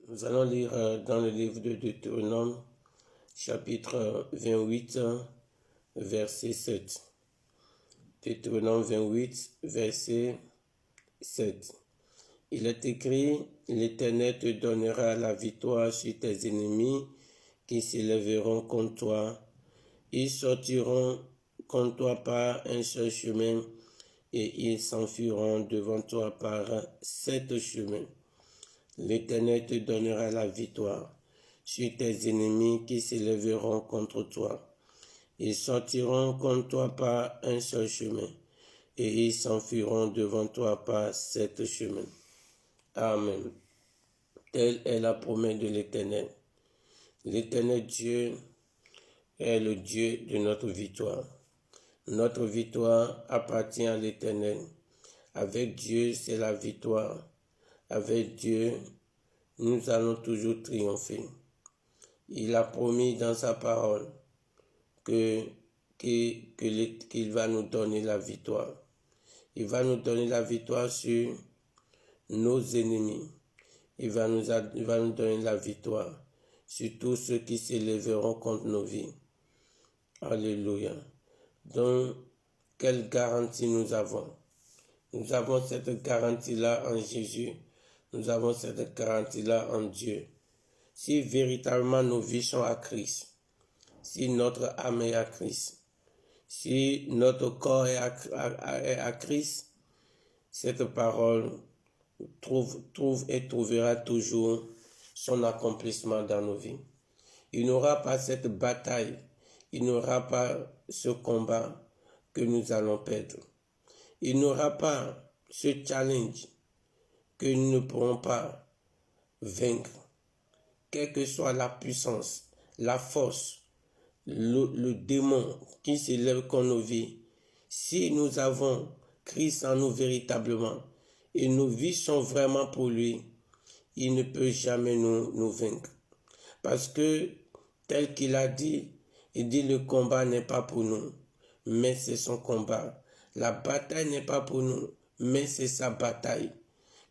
Nous allons lire dans le livre de Deutéronome, chapitre 28, verset 7. Deutéronome 28, verset 7. Il est écrit, l'Éternel te donnera la victoire sur tes ennemis qui s'élèveront contre toi. Ils sortiront contre toi par un seul chemin et ils s'enfuiront devant toi par 7 chemins. L'Éternel te donnera la victoire sur tes ennemis qui s'élèveront contre toi. Ils sortiront contre toi par un seul chemin et ils s'enfuiront devant toi par 7 chemins. Amen. Telle est la promesse de l'Éternel. L'Éternel Dieu est le Dieu de notre victoire. Notre victoire appartient à l'Éternel. Avec Dieu, c'est la victoire. Avec Dieu, nous allons toujours triompher. Il a promis dans sa parole qu'il va nous donner la victoire. Il va nous donner la victoire sur nos ennemis. Il va nous donner la victoire sur tous ceux qui s'élèveront contre nos vies. Alléluia. Donc, quelle garantie nous avons? Nous avons cette garantie-là en Jésus. Nous avons cette garantie-là en Dieu. Si véritablement nos vies sont à Christ, si notre âme est à Christ, si notre corps est à Christ, cette parole trouve et trouvera toujours son accomplissement dans nos vies. Il n'y aura pas cette bataille, il n'y aura pas ce combat que nous allons perdre. Il n'y aura pas ce challenge que nous ne pourrons pas vaincre. Quelle que soit la puissance, la force, le démon qui s'élève contre nos vies, si nous avons Christ en nous véritablement et nos vies sont vraiment pour lui, il ne peut jamais nous vaincre. Parce que, tel qu'il a dit, il dit le combat n'est pas pour nous, mais c'est son combat. La bataille n'est pas pour nous, mais c'est sa bataille.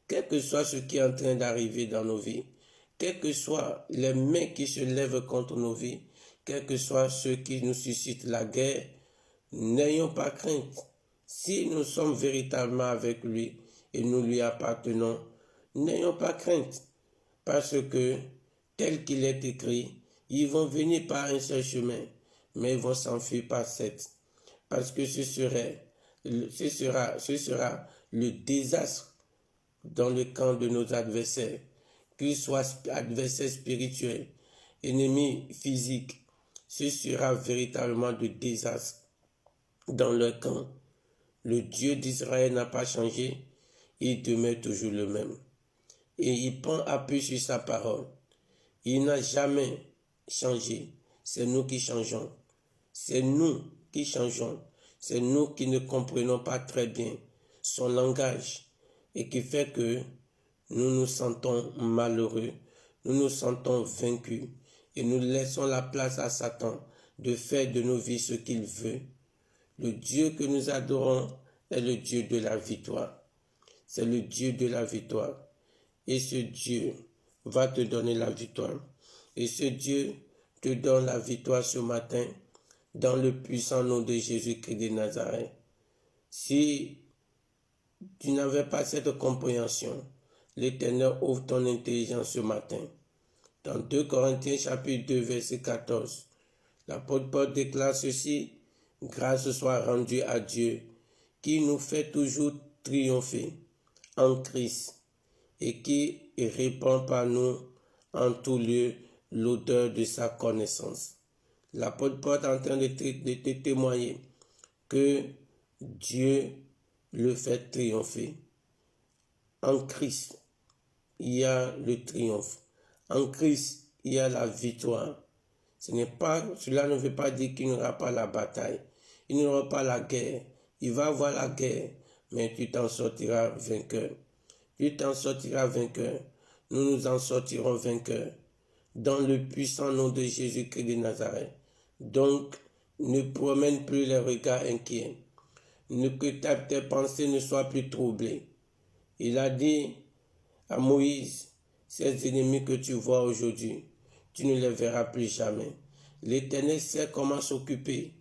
Quel que soit ce qui est en train d'arriver dans nos vies, quelles que soient les mains qui se lèvent contre nos vies, quels que soient ceux qui nous suscitent la guerre, n'ayons pas crainte. Si nous sommes véritablement avec lui et nous lui appartenons, n'ayons pas crainte. Parce que, tel qu'il est écrit, ils vont venir par un seul chemin, mais ils vont s'enfuir par 7. Parce que ce sera le désastre dans le camp de nos adversaires, qu'ils soient adversaires spirituels, ennemis physiques, ce sera véritablement le désastre dans leur camp. Le Dieu d'Israël n'a pas changé, il demeure toujours le même. Et il prend appui sur sa parole. Il n'a jamais changé. C'est nous qui changeons. C'est nous qui changeons. C'est nous qui ne comprenons pas très bien son langage et qui fait que nous nous sentons malheureux, nous nous sentons vaincus et nous laissons la place à Satan de faire de nos vies ce qu'il veut. Le Dieu que nous adorons est le Dieu de la victoire. C'est le Dieu de la victoire. Et ce Dieu va te donner la victoire. Et ce Dieu te donne la victoire ce matin dans le puissant nom de Jésus-Christ de Nazareth. Si tu n'avais pas cette compréhension, l'Éternel ouvre ton intelligence ce matin. Dans 2 Corinthiens chapitre 2 verset 14, l'apôtre Paul déclare ceci: grâce soit rendue à Dieu qui nous fait toujours triompher en Christ et qui répand par nous en tout lieu l'odeur de sa connaissance. L'apôtre Paul est en train de te témoigner que Dieu le fait triompher. En Christ, il y a le triomphe. En Christ, il y a la victoire. Cela ne veut pas dire qu'il n'y aura pas la bataille. Il n'y aura pas la guerre. Il va y avoir la guerre, mais tu t'en sortiras vainqueur. Tu t'en sortiras vainqueur. Nous nous en sortirons vainqueurs. Dans le puissant nom de Jésus-Christ de Nazareth. Donc, ne promène plus les regards inquiets. Que tes pensées ne soient plus troublées. Il a dit à Moïse, Ces ennemis que tu vois aujourd'hui, tu ne les verras plus jamais. L'Éternel sait comment s'occuper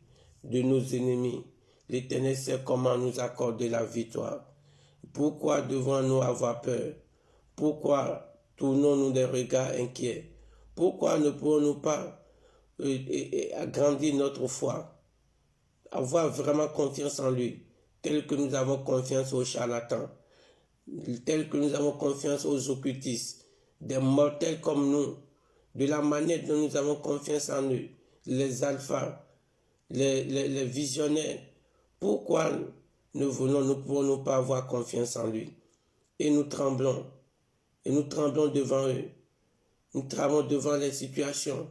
de nos ennemis. L'Éternel sait comment nous accorder la victoire. Pourquoi devons-nous avoir peur? Pourquoi tournons-nous des regards inquiets? Pourquoi ne pouvons-nous pas agrandir notre foi? Avoir vraiment confiance en lui, tel que nous avons confiance aux charlatans, tel que nous avons confiance aux occultistes, des mortels comme nous, de la manière dont nous avons confiance en eux, les alphas, les visionnaires. Pourquoi ne pouvons-nous pas avoir confiance en lui? Et nous tremblons devant eux. Nous tremblons devant les situations.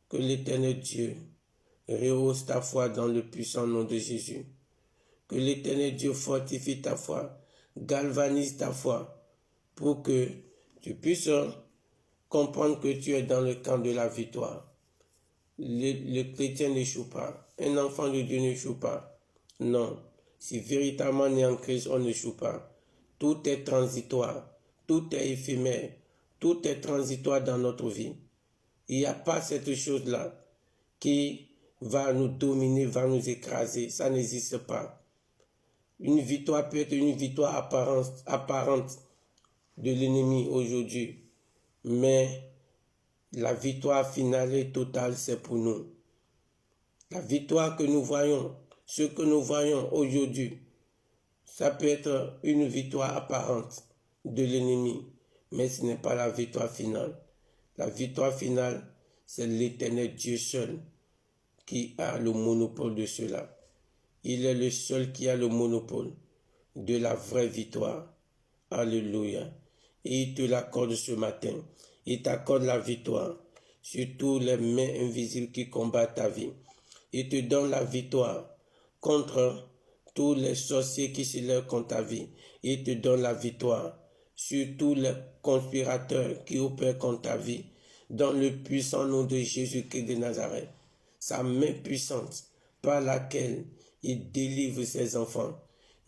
Que l'Éternel Dieu rehausse ta foi dans le puissant nom de Jésus. Que l'Éternel Dieu fortifie ta foi, galvanise ta foi, pour que tu puisses comprendre que tu es dans le camp de la victoire. Le chrétien n'échoue pas. Un enfant de Dieu n'échoue pas. Non. Si véritablement on est en Christ, on n'échoue pas. Tout est transitoire. Tout est éphémère. Tout est transitoire dans notre vie. Il n'y a pas cette chose-là qui va nous dominer, va nous écraser. Ça n'existe pas. Une victoire peut être une victoire apparente de l'ennemi aujourd'hui. Mais la victoire finale et totale, c'est pour nous. La victoire que nous voyons, ce que nous voyons aujourd'hui, ça peut être une victoire apparente de l'ennemi, mais ce n'est pas la victoire finale. La victoire finale, c'est l'Éternel Dieu seul qui a le monopole de cela. Il est le seul qui a le monopole de la vraie victoire. Alléluia. Et il te l'accorde ce matin. Il t'accorde la victoire sur tous les mains invisibles qui combattent ta vie. Il te donne la victoire contre tous les sorciers qui se lèvent contre ta vie. Il te donne la victoire sur tous les conspirateurs qui opèrent contre ta vie. Dans le puissant nom de Jésus-Christ de Nazareth. Sa main puissante par laquelle il délivre ses enfants.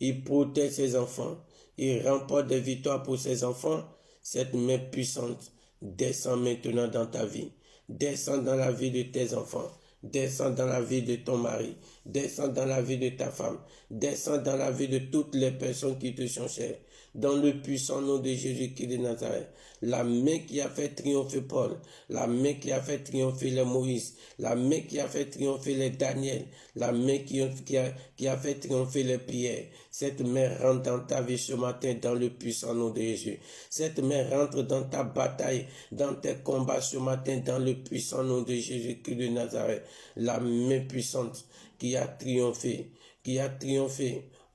Il protège ses enfants. Il remporte des victoires pour ses enfants. Cette main puissante descend maintenant dans ta vie. Descend dans la vie de tes enfants. Descends dans la vie de ton mari. Descends dans la vie de ta femme. Descends dans la vie de toutes les personnes qui te sont chères. Dans le puissant nom de Jésus-Christ de Nazareth. La main qui a fait triompher Paul. La main qui a fait triompher les Moïse. La main qui a fait triompher les Daniel. La main qui a fait triompher les Pierre. Cette main rentre dans ta vie ce matin dans le puissant nom de Jésus. Cette main rentre dans ta bataille, dans tes combats ce matin dans le puissant nom de Jésus-Christ de Nazareth. La main puissante qui a triomphé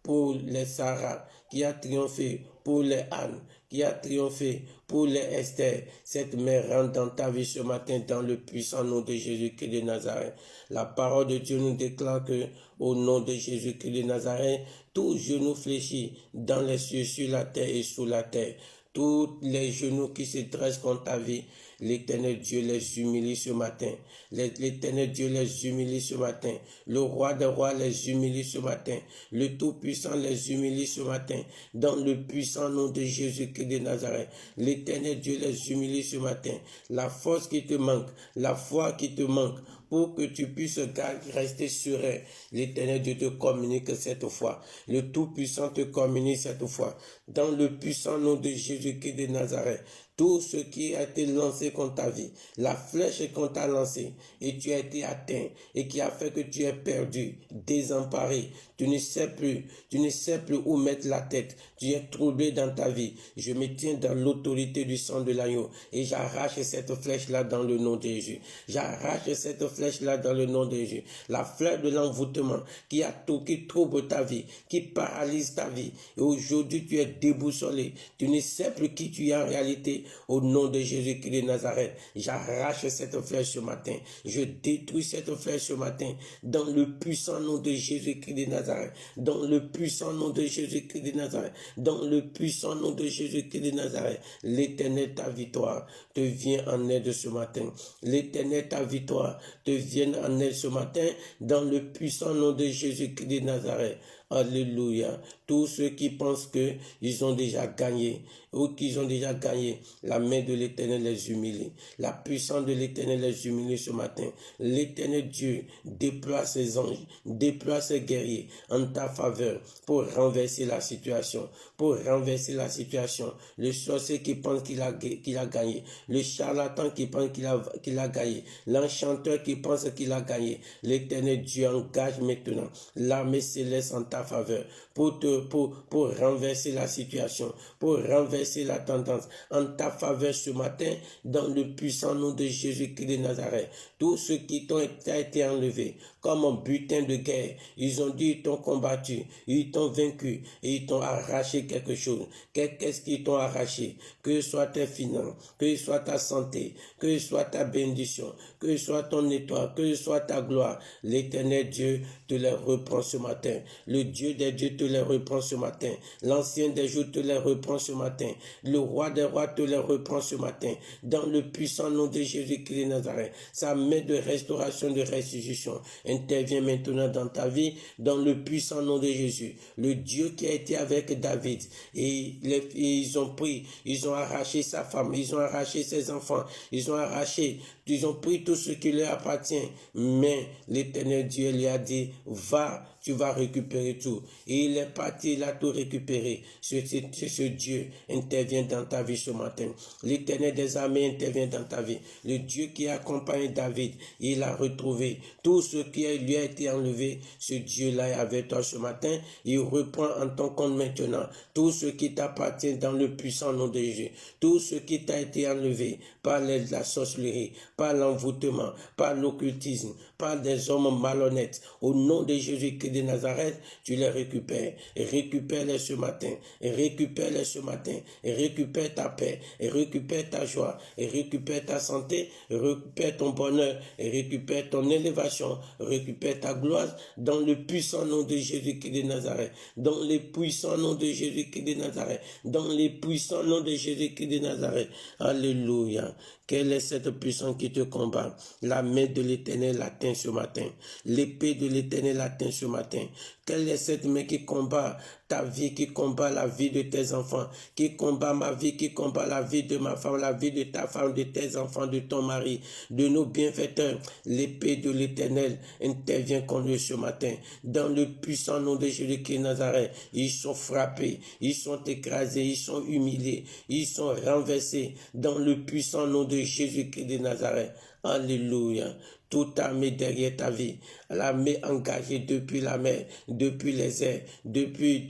pour les Sarah, qui a triomphé pour les Anne, qui a triomphé pour les Esther. Cette main rentre dans ta vie ce matin dans le puissant nom de Jésus-Christ de Nazareth. La parole de Dieu nous déclare que au nom de Jésus-Christ de Nazareth, tout genou fléchit dans les cieux, sur la terre et sous la terre. Tous les genoux qui se dressent contre ta vie, l'Éternel Dieu les humilie ce matin. L'Éternel Dieu les humilie ce matin. Le roi des rois les humilie ce matin. Le Tout-Puissant les humilie ce matin. Dans le puissant nom de Jésus-Christ de Nazareth. L'Éternel Dieu les humilie ce matin. La force qui te manque, la foi qui te manque, pour que tu puisses rester serein. L'Éternel Dieu te communique cette foi. Le Tout-Puissant te communique cette foi. Dans le puissant nom de Jésus-Christ de Nazareth. Tout ce qui a été lancé contre ta vie, la flèche qu'on t'a lancée et tu as été atteint et qui a fait que tu es perdu, désemparé, tu ne sais plus où mettre la tête, tu es troublé dans ta vie. Je me tiens dans l'autorité du sang de l'agneau et j'arrache cette flèche-là dans le nom de Jésus. J'arrache cette flèche-là dans le nom de Jésus. La flèche de l'envoûtement qui trouble ta vie, qui paralyse ta vie. Et aujourd'hui, tu es déboussolé. Tu ne sais plus qui tu es en réalité. Au nom de Jésus-Christ de Nazareth, j'arrache cette flèche ce matin. Je détruis cette flèche ce matin. Dans le puissant nom de Jésus-Christ de Nazareth. Dans le puissant nom de Jésus-Christ de Nazareth. Dans le puissant nom de Jésus-Christ de Nazareth. L'Éternel, ta victoire, te vient en aide ce matin. L'Éternel, ta victoire, te vient en aide ce matin. Dans le puissant nom de Jésus-Christ de Nazareth. Alléluia. Tous ceux qui pensent qu'ils ont déjà gagné ou qu'ils ont déjà gagné, la main de l'Éternel les humilie. La puissance de l'Éternel les humilie ce matin. L'Éternel Dieu déploie ses anges, déploie ses guerriers en ta faveur pour renverser la situation, Le sorcier qui pense qu'il a gagné, le charlatan qui pense qu'il a gagné, l'enchanteur qui pense qu'il a gagné. L'Éternel Dieu engage maintenant l'armée céleste en ta faveur pour renverser la situation, pour renverser la tendance en ta faveur ce matin dans le puissant nom de Jésus-Christ de Nazareth. Tout ce qui t'a été enlevé comme un butin de guerre, ils ont dit, ils t'ont combattu, ils t'ont vaincu et ils t'ont arraché quelque chose. Qu'est-ce qu'ils t'ont arraché? Que ce soit tes finances, que ce soit ta santé, que ce soit ta bénédiction, que ce soit ton étoile, que ce soit ta gloire. L'Éternel Dieu te les reprend ce matin. Le Dieu des dieux te les reprend ce matin. L'Ancien des jours te les reprend ce matin. Le Roi des rois te les reprend ce matin. Dans le puissant nom de Jésus-Christ de Nazareth, sa main de restauration, de restitution intervient maintenant dans ta vie, dans le puissant nom de Jésus. Le Dieu qui a été avec David, et ils ont arraché sa femme, ils ont arraché ses enfants, ils ont pris tout ce qui leur appartient, mais l'Éternel Dieu lui a dit, va, tu vas récupérer tout. Et il est parti, il a tout récupéré. Ce Dieu intervient dans ta vie ce matin. L'Éternel des armées intervient dans ta vie. Le Dieu qui accompagne David, il a retrouvé tout ce qui lui a été enlevé. Ce Dieu-là est avec toi ce matin. Il reprend en ton compte maintenant tout ce qui t'appartient dans le puissant nom de Jésus. Tout ce qui t'a été enlevé par la sorcellerie, par l'envoûtement, par l'occultisme, par des hommes malhonnêtes. Au nom de Jésus-Christ de Nazareth, tu les récupères. Et récupère-les ce matin. Et récupère-les ce matin. Et récupère ta paix. Et récupère ta joie. Et récupère ta santé. Et récupère ton bonheur. Et récupère ton élévation. Récupère ta gloire dans le puissant nom de Jésus-Christ de Nazareth. Dans le puissant nom de Jésus-Christ de Nazareth. Dans le puissant nom de Jésus-Christ de Nazareth. Alléluia. Quelle est cette puissance qui te combat? La main de l'Éternel l'atteint ce matin. L'épée de l'Éternel l'atteint ce matin. Quelle est cette main qui combat ta vie, qui combat la vie de tes enfants, qui combat ma vie, qui combat la vie de ma femme, la vie de ta femme, de tes enfants, de ton mari, de nos bienfaiteurs? L'épée de l'Éternel intervient contre eux ce matin. Dans le puissant nom de Jésus-Christ de Nazareth, ils sont frappés, ils sont écrasés, ils sont humiliés, ils sont renversés. Dans le puissant nom de Jésus-Christ de Nazareth. Alléluia. Toute armée derrière ta vie, l'armée engagée depuis la mer, depuis les airs, depuis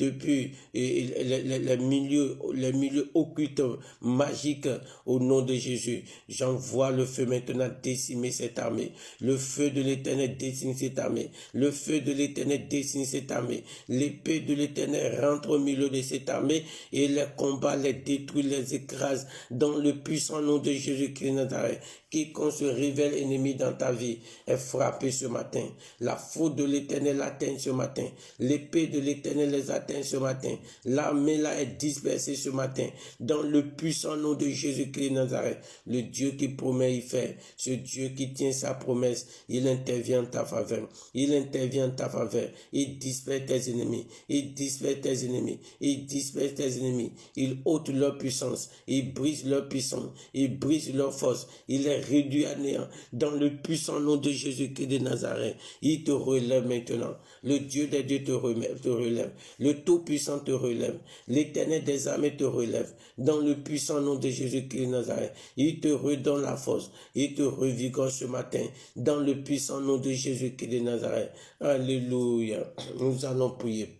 les milieux occultes, magiques, au nom de Jésus. J'envoie le feu maintenant décimer cette armée. Le feu de l'Éternel décime cette armée. Le feu de l'Éternel décime cette armée. L'épée de l'Éternel rentre au milieu de cette armée et les combats, les détruit, les écrase dans le puissant nom de Jésus-Christ de Nazareth. Quiconque se révèle ennemi dans ta vie est frappé ce matin. La faute de l'Éternel atteint ce matin. L'épée de l'Éternel les atteint ce matin. L'armée là est dispersée ce matin. Dans le puissant nom de Jésus-Christ de Nazareth, le Dieu qui promet y faire, ce Dieu qui tient sa promesse, il intervient en ta faveur. Il intervient en ta faveur. Il disperse tes ennemis. Il disperse tes ennemis. Il disperse tes ennemis. Il ôte leur puissance. Il brise leur puissance. Il brise leur force. Il est réduit à néant dans le puissant nom de Jésus-Christ de Nazareth. Il te relève maintenant. Le Dieu des dieux te relève. Le Tout-Puissant te relève. L'Éternel des armées te relève. Dans le puissant nom de Jésus-Christ de Nazareth. Il te redonne la force. Il te revigore ce matin. Dans le puissant nom de Jésus-Christ de Nazareth. Alléluia. Nous allons prier.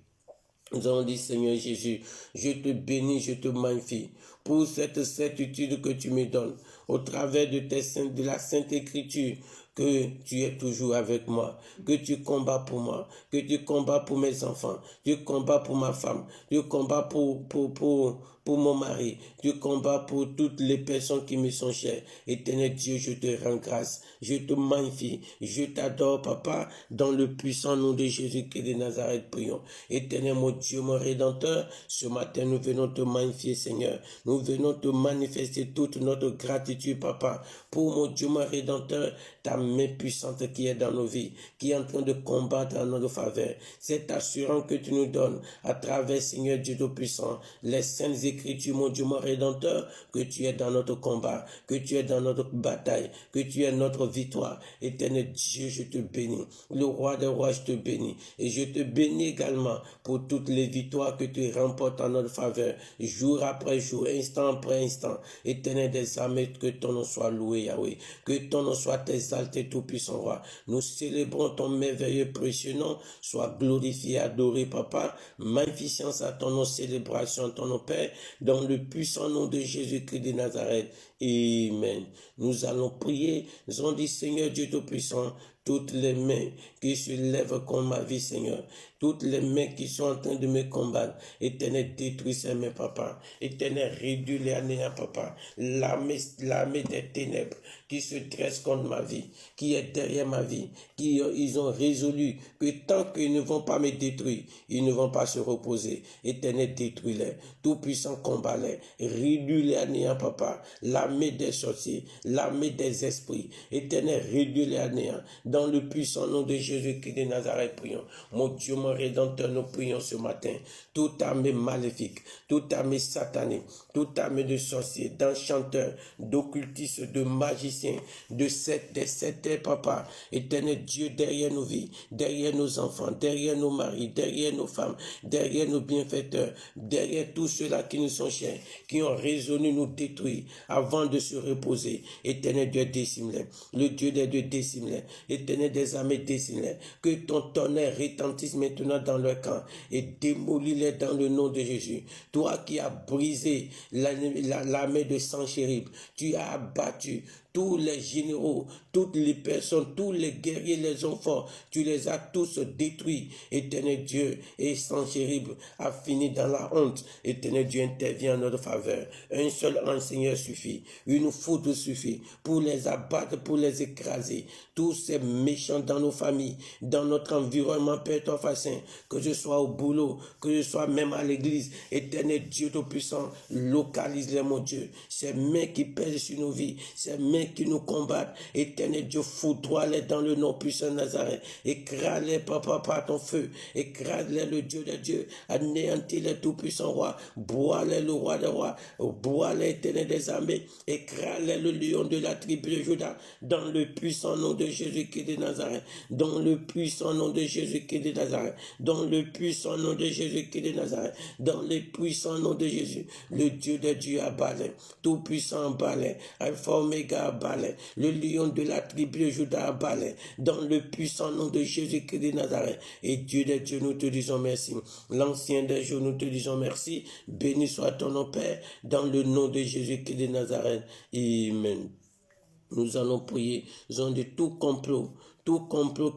Nous allons dire, Seigneur Jésus, je te bénis, je te magnifie pour cette certitude que tu me donnes au travers de la Sainte Écriture, que tu es toujours avec moi, que tu combats pour moi, que tu combats pour mes enfants, tu combats pour ma femme, tu combats pour mon mari, tu combats pour toutes les personnes qui me sont chères. Éternel Dieu, je te rends grâce, je te magnifie, je t'adore, Papa, dans le puissant nom de Jésus-Christ de Nazareth, prions. Éternel mon Dieu, mon Rédempteur, ce matin nous venons te magnifier, Seigneur. nous venons te manifester toute notre gratitude, Papa, pour mon Dieu, mon Rédempteur, ta main puissante qui est dans nos vies, qui est en train de combattre en notre faveur. Cette assurance que tu nous donnes à travers, Seigneur Dieu Tout-Puissant, les saintes écritures, mon Dieu, mon Rédempteur, que tu es dans notre combat, que tu es dans notre bataille, que tu es notre victoire. Éternel Dieu, je te bénis. Le roi des rois, je te bénis. Et je te bénis également pour toutes les victoires que tu remportes en notre faveur, jour après jour, instant après instant. Éternel des armées, que ton nom soit loué, Yahweh. Que ton nom soit exalté, tout-puissant roi. Nous célébrons ton merveilleux précieux nom. Sois glorifié, adoré, Papa. Magnificence à ton nom, célébration à ton nom, Père, dans le puissant nom de Jésus-Christ de Nazareth. Amen. Nous allons prier. Nous allons dire, Seigneur Dieu Tout-Puissant, toutes les mains qui se lèvent contre ma vie, Seigneur, toutes les mains qui sont en train de me combattre, Éternel, détruis ces mains, Papa. Éternel, réduis-les à néant, Papa. L'armée des ténèbres qui se dresse contre ma vie, qui est derrière ma vie, ils ont résolu que tant qu'ils ne vont pas me détruire, ils ne vont pas se reposer. Éternel, détruis-les. Tout-puissant, combat-les. Réduis-les à néant, Papa. L'armée des sorciers, l'armée des esprits. Éternel, réduis-les à néant. Dans le puissant nom de Jésus-Christ de Nazareth, prions. Mon Dieu, mon Rédempteur, nous prions ce matin. Toute armée maléfique, toute armée satanique, toute armée de sorciers, d'enchanteurs, d'occultistes, de magiciens, des sectaires, Papa. Éternel Dieu, derrière nos vies, derrière nos enfants, derrière nos maris, derrière nos femmes, derrière nos bienfaiteurs, derrière tous ceux-là qui nous sont chers, qui ont résolu nous détruire avant de se reposer. Éternel Dieu, décime-les. Le Dieu des dieux, décime-les. Éternel des armées, décime-les. Que ton tonnerre retentisse maintenant dans leur camp et démolis-les dans le nom de Jésus. Toi qui as brisé l'armée de Sanchérib, tu as abattu tous les généraux, toutes les personnes, tous les guerriers, les hommes forts, tu les as tous détruits. Éternel Dieu, et Sanchérib a fini dans la honte. Éternel Dieu, intervient en notre faveur. Un seul enseigneur suffit. Une foudre suffit pour les abattre, pour les écraser. Tous ces méchants dans nos familles, dans notre environnement, Père ton Saint, que je sois au boulot, que je sois même à l'église. Éternel Dieu Tout-Puissant, localise-les, mon Dieu. Ces mains qui pèsent sur nos vies, ces mains qui nous combattent, Éternel Dieu, foudroie-les dans le nom puissant de Nazareth. Écrase-les, Papa, par ton feu. Écrase-les, le Dieu des dieux. Anéantis-les, tout-puissant roi. Bois-les, le roi des rois. Bois-les, Éternel des armées. Écrase-les, le lion de la tribu de Juda. Dans le puissant nom de Jésus-Christ de Nazareth. Dans le puissant nom de Jésus-Christ de Nazareth. Dans le puissant nom de Jésus-Christ de Nazareth. Dans le puissant nom de Jésus. Le Dieu des dieux abat-les. Tout-puissant abat-les. Alpha Omega abat-les. Le lion de la tribu de Juda abat-les. Dans le puissant nom de Jésus-Christ de Nazareth. Et Dieu des dieux, nous te disons merci. L'ancien des jours, nous te disons merci. Béni soit ton nom, Père, dans le nom de Jésus-Christ de Nazareth. Amen. Nous allons prier. Nous allons dire tout complot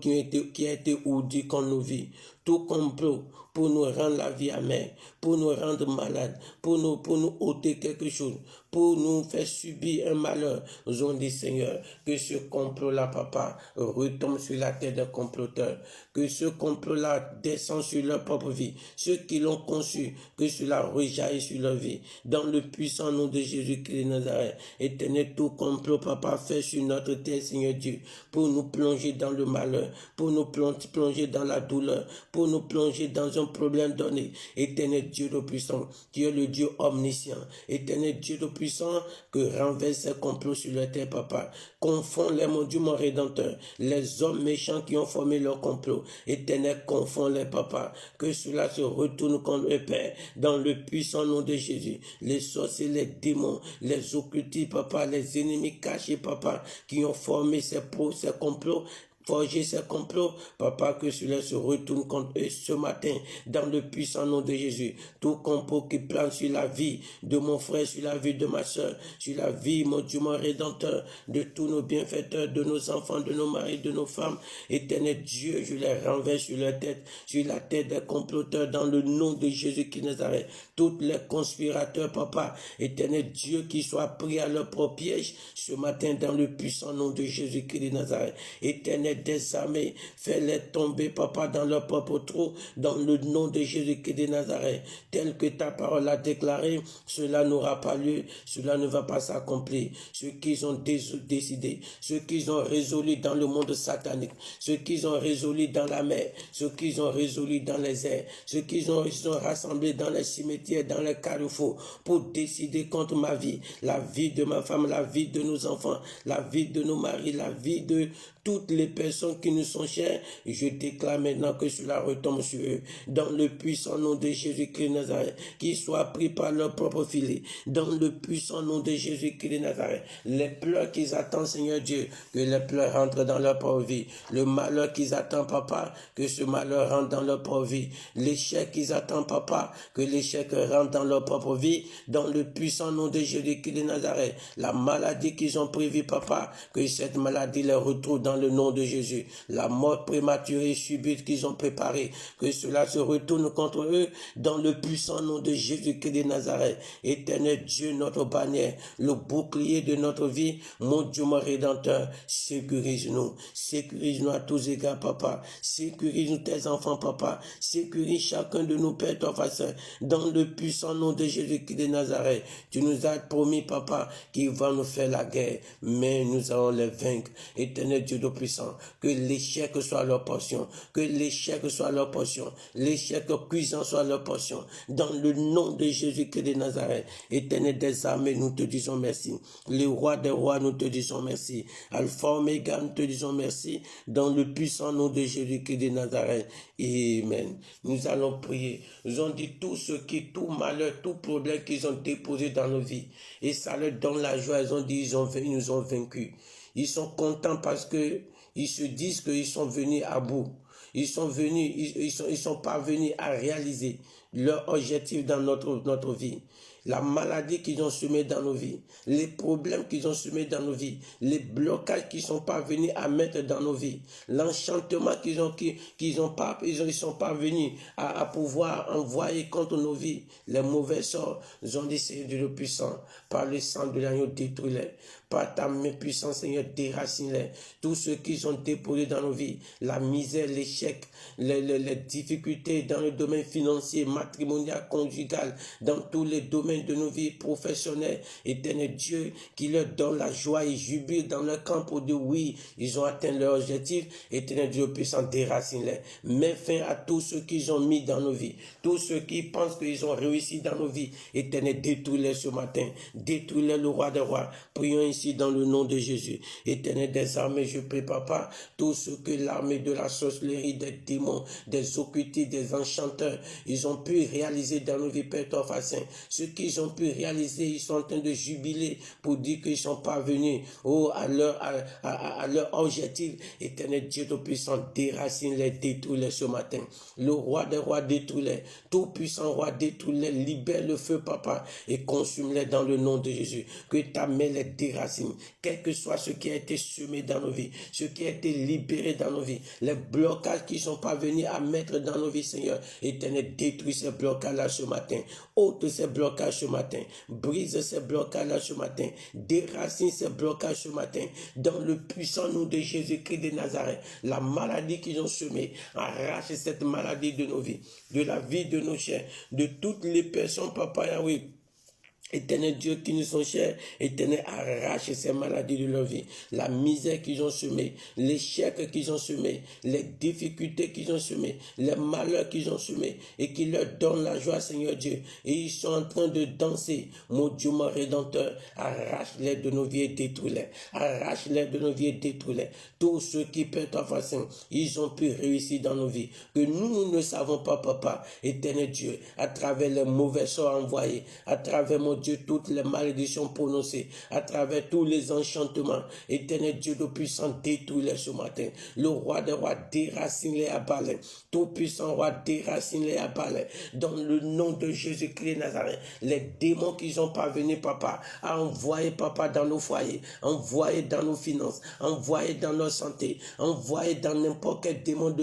qui a été ourdi contre nos vies, tout complot pour nous rendre la vie amère, pour nous rendre malades, pour nous ôter quelque chose, pour nous faire subir un malheur. Nous avons dit, Seigneur, que ce complot-là, Papa, retombe sur la tête des comploteurs, que ce complot-là descend sur leur propre vie, ceux qui l'ont conçu, que cela rejaillisse sur leur vie, dans le puissant nom de Jésus-Christ de Nazareth. Éternel, tout complot, Papa, fait sur notre terre, Seigneur Dieu, pour nous plonger dans le malheur, pour nous plonger dans la douleur, pour nous plonger dans un problème donné. Éternel Dieu Tout-Puissant, tu es le Dieu omniscient. Éternel Dieu Tout-Puissant, que renverse ces complots sur la terre, Papa. Confonds-les, mon Dieu, mon Rédempteur. Les hommes méchants qui ont formé leur complot. Éternel, confonds-les, Papa. Que cela se retourne contre le Père, dans le puissant nom de Jésus. Les sorciers, les démons, les occultistes, Papa, les ennemis cachés, Papa, qui ont formé ces complots, forger ces complots, Papa, que cela se retourne contre eux ce matin, dans le puissant nom de Jésus. Tout complot qui plane sur la vie de mon frère, sur la vie de ma soeur, sur la vie, mon Dieu, mon Rédempteur, de tous nos bienfaiteurs, de nos enfants, de nos maris, de nos femmes. Éternel Dieu, je les renverse sur leur tête, sur la tête des comploteurs, dans le nom de Jésus qui Nazareth. Tous les conspirateurs, Papa, Éternel Dieu, qui soient pris à leur propre piège ce matin, dans le puissant nom de Jésus qui Nazareth. Éternel Éternel des armées, fais-les tomber, papa, dans leur propre trou, dans le nom de Jésus-Christ de Nazareth. Tel que ta parole a déclaré, cela n'aura pas lieu, cela ne va pas s'accomplir. Ce qu'ils ont décidé, ce qu'ils ont résolu dans le monde satanique, ce qu'ils ont résolu dans la mer, ce qu'ils ont résolu dans les airs, ce qu'ils ont rassemblé dans les cimetières, dans les carrefours, pour décider contre ma vie, la vie de ma femme, la vie de nos enfants, la vie de nos maris, la vie de toutes les personnes qui nous sont chères, je déclare maintenant que cela retombe sur eux, dans le puissant nom de Jésus-Christ de Nazareth, qu'ils soient pris par leur propre filet, dans le puissant nom de Jésus-Christ de Nazareth. Les pleurs qu'ils attendent, Seigneur Dieu, que les pleurs rentrent dans leur propre vie. Le malheur qu'ils attendent, papa, que ce malheur rentre dans leur propre vie. L'échec qu'ils attendent, papa, que l'échec rentre dans leur propre vie, dans le puissant nom de Jésus-Christ de Nazareth. La maladie qu'ils ont prévue, papa, que cette maladie les retrouve dans le nom de Jésus. La mort prématurée subite qu'ils ont préparée, que cela se retourne contre eux dans le puissant nom de Jésus-Christ de Nazareth. Éternel Dieu, notre bannière, le bouclier de notre vie, mon Dieu, mon Rédempteur, sécurise-nous à tous égards, papa. Sécurise-nous tes enfants, papa. Sécurise chacun de nous, Père, ton Saint, dans le puissant nom de Jésus-Christ de Nazareth. Tu nous as promis, papa, qu'il va nous faire la guerre, mais nous allons les vaincre. Éternel Dieu Tout-Puissant, que l'échec soit leur portion, que l'échec soit leur portion, l'échec cuisant soit leur portion, dans le nom de Jésus-Christ de Nazareth. Éternel des armées, nous te disons merci. Le roi des rois, nous te disons merci. Alpha Oméga, nous te disons merci, dans le puissant nom de Jésus-Christ de Nazareth. Amen. Nous allons prier. Nous ont dit tout malheur, tout problème qu'ils ont déposé dans nos vies. Et ça leur donne la joie. Ils ont dit, ils nous ont vaincus. Ils sont contents parce que ils se disent qu'ils sont venus à bout. Ils sont parvenus à réaliser leur objectif dans notre vie. La maladie qu'ils ont semée dans nos vies, les problèmes qu'ils ont semés dans nos vies, les blocages qu'ils sont parvenus à mettre dans nos vies, l'enchantement ils sont parvenus à pouvoir envoyer contre nos vies, les mauvais sorts. Nous ont dit, Seigneur Dieu le puissant, par le sang de l'agneau, détruis-les. Par ta main puissante, Seigneur, déracine-les. Tout ce qu'ils ont déposé dans nos vies, la misère, l'échec, les difficultés dans le domaine financier, matrimonial, conjugal, dans tous les domaines de nos vies professionnelles. Éternel Dieu, qui leur donne la joie et jubile dans leur camp pour dire oui, ils ont atteint leur objectif. Éternel Dieu puissant, déracine-les. Mets fin à tout ce qu'ils ont mis dans nos vies. Tous ceux qui pensent qu'ils ont réussi dans nos vies. Éternel, détruis-les ce matin. Détruis-les, le roi des rois. Prions ici dans le nom de Jésus. Éternel des armées, je prie, papa, tout ce que l'armée de la sorcellerie, des démons, des occultistes, des enchanteurs, ils ont pu réaliser dans nos vies, Père ton Saint. Ce qu'ils ont pu réaliser, ils sont en train de jubiler pour dire qu'ils sont parvenus à leur objectif. Éternel Dieu Tout-Puissant, déracine-les, détruis-les ce matin. Le roi des rois, détruis-les. Tout-Puissant roi, détruis-les. Libère le feu, papa, et consume-les dans le nom de Jésus. Que ta main les déracine. Quel que soit ce qui a été semé dans nos vies, ce qui a été libéré dans nos vies, les blocages qui sont parvenus à mettre dans nos vies, Seigneur. Éternel, détruis ces blocages-là ce matin. Ôte ces blocages ce matin. Brise ces blocages-là ce matin. Déracine ces blocages ce matin. Dans le puissant nom de Jésus-Christ de Nazareth, la maladie qu'ils ont semée, arrache cette maladie de nos vies, de la vie de nos chers, de toutes les personnes, Papa Yahweh. Éternel Dieu qui nous sont chers, Éternel, arrache ces maladies de leur vie, la misère qu'ils ont semée, l'échec qu'ils ont semé, les difficultés qu'ils ont semées, les malheurs qu'ils ont semés, et qui leur donne la joie, Seigneur Dieu. Et ils sont en train de danser, mon Dieu, mon Rédempteur, arrache-les de nos vies et détruis-les, arrache-les de nos vies et détruis-les. Tous ceux qui peuvent t'effacer, ils ont pu réussir dans nos vies, que nous ne savons pas, papa, Éternel Dieu, à travers les mauvais sorts envoyés, à travers mon Dieu, toutes les malédictions prononcées, à travers tous les enchantements. Éternel Dieu de puissant, détruis-les ce matin. Le roi des rois, déracine-les à balai. Tout puissant roi, déracine-les à balai. Dans le nom de Jésus-Christ de Nazareth, les démons qui sont parvenus, papa, à envoyer, papa, dans nos foyers, envoyer dans nos finances, envoyer dans notre santé, envoyer dans n'importe quel démon,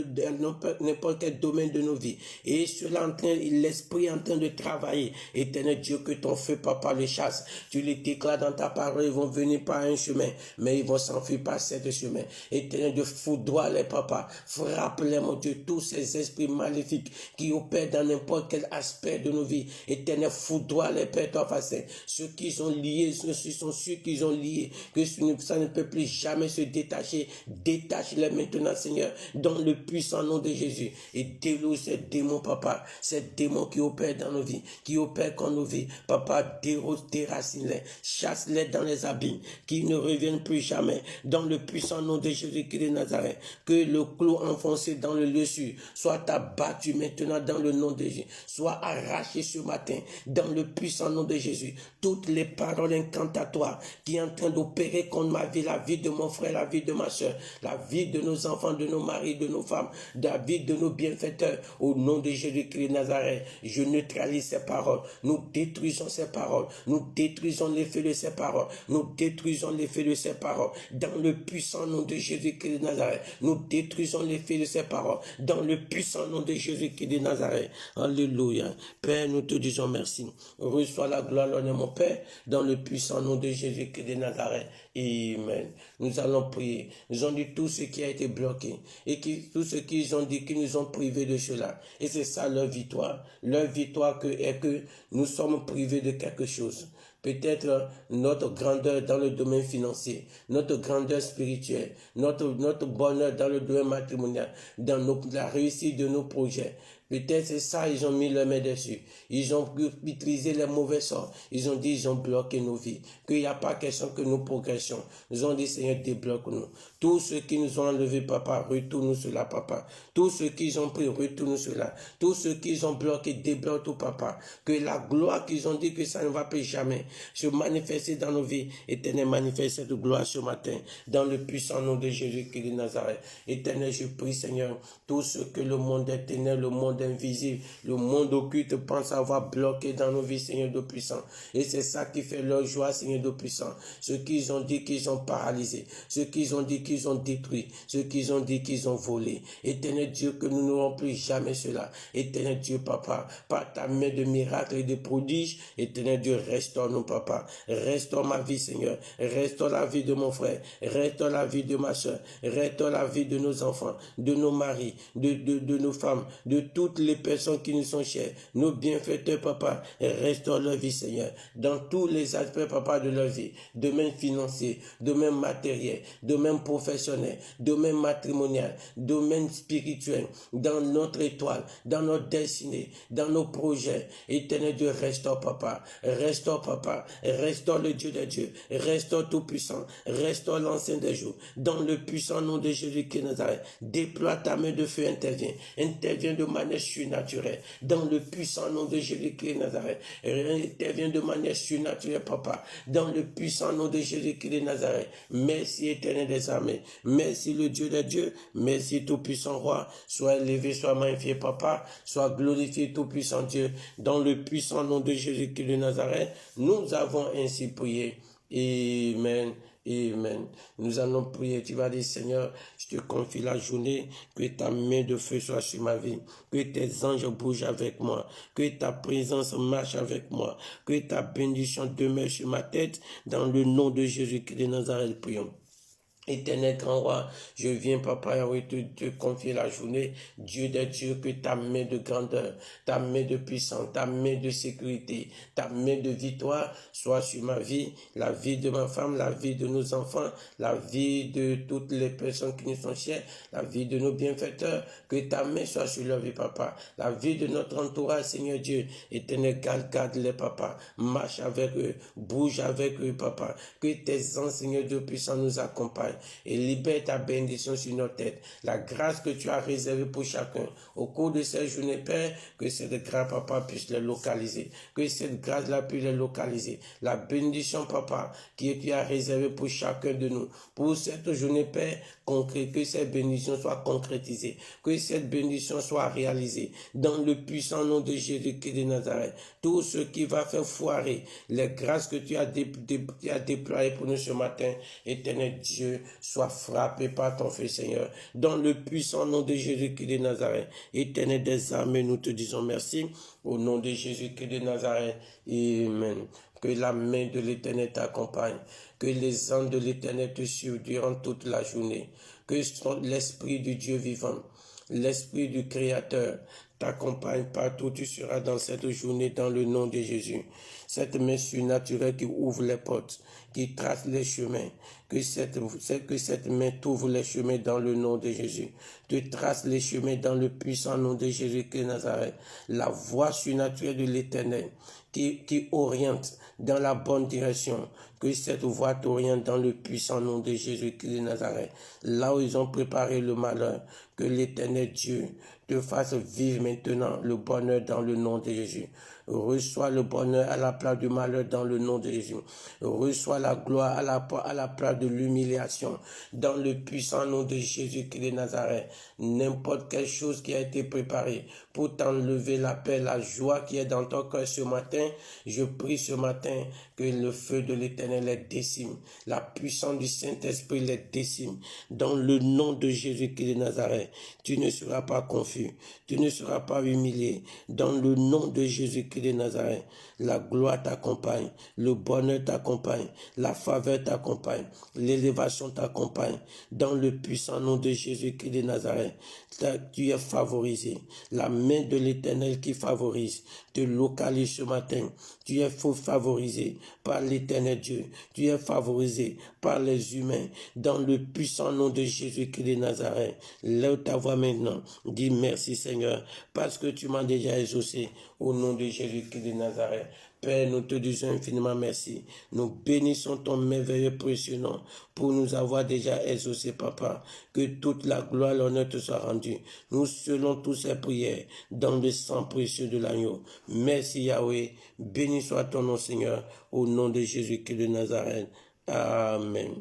n'importe quel domaine de nos vies. Et cela en train, l'esprit en train de travailler. Éternel Dieu, que ton feu, papa, papa, les chasse. Tu les déclares dans ta parole, ils vont venir par un chemin, mais ils vont s'enfuir par sept chemins. Éternel Dieu, foudroie-les, papa. Frappe-les, mon Dieu, tous ces esprits maléfiques qui opèrent dans n'importe quel aspect de nos vies. Éternel, foudroie-les, Père, toi, facile. Ceux qui sont liés, ceux sont ceux qui sont liés, que ça ne peut plus jamais se détacher. Détache-les maintenant, Seigneur, dans le puissant nom de Jésus. Et déloge ces démons, papa, ces démons qui opèrent dans nos vies, qui opèrent dans nos vies. Papa, déracine-les, chasse-les dans les abîmes, qui ne reviennent plus jamais. Dans le puissant nom de Jésus-Christ de Nazareth, que le clou enfoncé dans le lieu sûr soit abattu maintenant dans le nom de Jésus, soit arraché ce matin dans le puissant nom de Jésus. Toutes les paroles incantatoires qui sont en train d'opérer contre ma vie, la vie de mon frère, la vie de ma soeur, la vie de nos enfants, de nos maris, de nos femmes, la vie de nos bienfaiteurs, au nom de Jésus-Christ de Nazareth, je neutralise ces paroles. Nous détruisons ces paroles. Nous détruisons l'effet de ces paroles. Nous détruisons l'effet de ces paroles. Dans le puissant nom de Jésus-Christ de Nazareth, nous détruisons l'effet de ces paroles. Dans le puissant nom de Jésus-Christ de Nazareth. Alléluia. Père, nous te disons merci. Reçois la gloire, l'honneur, mon Père, dans le puissant nom de Jésus-Christ de Nazareth. Amen. Nous allons prier. Nous avons dit tout ce qui a été bloqué. Et tout ce qu'ils ont dit, qui nous ont privés de cela. Et c'est ça leur victoire. Leur victoire est que nous sommes privés de quelque chose. Peut-être notre grandeur dans le domaine financier, notre grandeur spirituelle, notre bonheur dans le domaine matrimonial, dans la réussite de nos projets. Peut-être c'est ça, ils ont mis leur main dessus. Ils ont utilisé les mauvais sorts. Ils ont dit, ils ont bloqué nos vies. Qu'il n'y a pas question que nous progressions. Nous ont dit, Seigneur, débloque-nous. Tous ceux qui nous ont enlevé, papa, retourne-nous cela, papa. Tous ceux qu'ils ont pris, retourne-nous cela. Tous ceux qu'ils ont bloqué, débloque tout, papa. Que la gloire qu'ils ont dit que ça ne va plus jamais se manifester dans nos vies. Éternel, manifeste cette gloire ce matin. Dans le puissant nom de Jésus-Christ de Nazareth. Éternel, je prie, Seigneur, tout ce que le monde est ténèbre, le monde invisible, le monde occulte pense avoir bloqué dans nos vies, Seigneur de puissant. Et c'est ça qui fait leur joie, Seigneur de puissant. Ce qu'ils ont dit qu'ils ont paralysé, ce qu'ils ont dit qu'ils ont détruit, ce qu'ils ont dit qu'ils ont volé. Éternel Dieu, que nous n'aurons plus jamais cela. Éternel Dieu, papa, par ta main de miracles et de prodiges, Éternel Dieu, restaure-nous, papa. Restaure ma vie, Seigneur. Restaure la vie de mon frère. Restaure la vie de ma soeur. Restaure la vie de nos enfants, de nos maris, de nos femmes, de toutes les personnes qui nous sont chères, nos bienfaiteurs, papa, restaure leur vie, Seigneur, dans tous les aspects, papa, de leur vie, domaine financier, domaine matériel, domaine professionnel, domaine matrimonial, domaine spirituel, dans notre étoile, dans notre destinée, dans nos projets. Éternel Dieu, restaure, papa, restaure le Dieu des dieux, restaure tout-puissant, restaure l'ancien des jours, dans le puissant nom de Jésus-Christ Nazareth. Déploie ta main de feu, intervient de manière surnaturelle, dans le puissant nom de Jésus-Christ Nazareth. Intervient de manière surnaturelle, papa, dans le puissant nom de Jésus-Christ Nazareth. Merci, éternel des armées. Merci, le Dieu des dieux. Merci, tout-puissant roi. Sois élevé, sois magnifié, papa. Sois glorifié, tout-puissant Dieu. Dans le puissant nom de Jésus-Christ de Nazareth, nous avons ainsi prié. Amen. Amen. Nous allons prier. Tu vas dire, Seigneur, je te confie la journée, que ta main de feu soit sur ma vie, que tes anges bougent avec moi, que ta présence marche avec moi, que ta bénédiction demeure sur ma tête, dans le nom de Jésus-Christ de Nazareth, prions. Éternel grand roi, je viens, papa, te confier la journée. Dieu des dieux, que ta main de grandeur, ta main de puissance, ta main de sécurité, ta main de victoire soit sur ma vie, la vie de ma femme, la vie de nos enfants, la vie de toutes les personnes qui nous sont chères, la vie de nos bienfaiteurs. Que ta main soit sur leur vie, papa. La vie de notre entourage, Seigneur Dieu. Éternel, garde-les, papa. Marche avec eux, bouge avec eux, papa. Que tes anges, Seigneur Dieu puissant, nous accompagnent. Et libère ta bénédiction sur nos têtes. La grâce que tu as réservée pour chacun. Au cours de cette journée, Père, que cette grâce, papa, puisse les localiser. Que cette grâce-là puisse les localiser. La bénédiction, papa, que tu as réservée pour chacun de nous. Pour cette journée, Père, que cette bénédiction soit concrétisée. Que cette bénédiction soit réalisée. Dans le puissant nom de Jésus-Christ de Nazareth. Tout ce qui va faire foirer les grâces que tu as déployées pour nous ce matin, éternel Dieu, soit frappé par ton feu, Seigneur. Dans le puissant nom de Jésus-Christ de Nazareth. Éternel des armées, nous te disons merci. Au nom de Jésus-Christ de Nazareth. Amen. Que la main de l'Éternel t'accompagne. Que les anges de l'Éternel te suivent durant toute la journée. Que l'Esprit du Dieu vivant, l'Esprit du Créateur t'accompagne partout où tu seras dans cette journée dans le nom de Jésus. Cette main surnaturelle qui ouvre les portes, qui trace les chemins, que cette main t'ouvre les chemins dans le nom de Jésus. Te trace les chemins dans le puissant nom de Jésus-Christ de Nazareth. La voix surnaturelle de l'Éternel qui oriente dans la bonne direction. Que cette voix t'oriente dans le puissant nom de Jésus-Christ de Nazareth. Là où ils ont préparé le malheur, que l'Éternel Dieu te fasse vivre maintenant le bonheur dans le nom de Jésus. Reçois le bonheur à la place du malheur dans le nom de Jésus. Reçois la gloire à la place de l'humiliation dans le puissant nom de Jésus-Christ de Nazareth. N'importe quelle chose qui a été préparée pour t'enlever la paix, la joie qui est dans ton cœur ce matin, je prie ce matin que le feu de l'Éternel les décime. La puissance du Saint-Esprit les décime. Dans le nom de Jésus-Christ de Nazareth, tu ne seras pas confus, tu ne seras pas humilié. Dans le nom de Jésus-Christ de Nazareth, la gloire t'accompagne, le bonheur t'accompagne, la faveur t'accompagne, l'élévation t'accompagne. Dans le puissant nom de Jésus-Christ de Nazareth, tu es favorisé. La main de l'Éternel qui favorise te localise ce matin. Tu es favorisé par l'Éternel Dieu. Tu es favorisé par les humains. Dans le puissant nom de Jésus-Christ de Nazareth, lève ta voix maintenant. Dis merci Seigneur, parce que tu m'as déjà exaucé au nom de Jésus-Christ de Nazareth. Père, nous te disons infiniment merci. Nous bénissons ton merveilleux précieux nom pour nous avoir déjà exaucé, Papa. Que toute la gloire, l'honneur te soit rendue. Nous selon tous ces prières dans le sang précieux de l'agneau. Merci Yahweh. Béni soit ton nom, Seigneur, au nom de Jésus-Christ de Nazareth. Amen.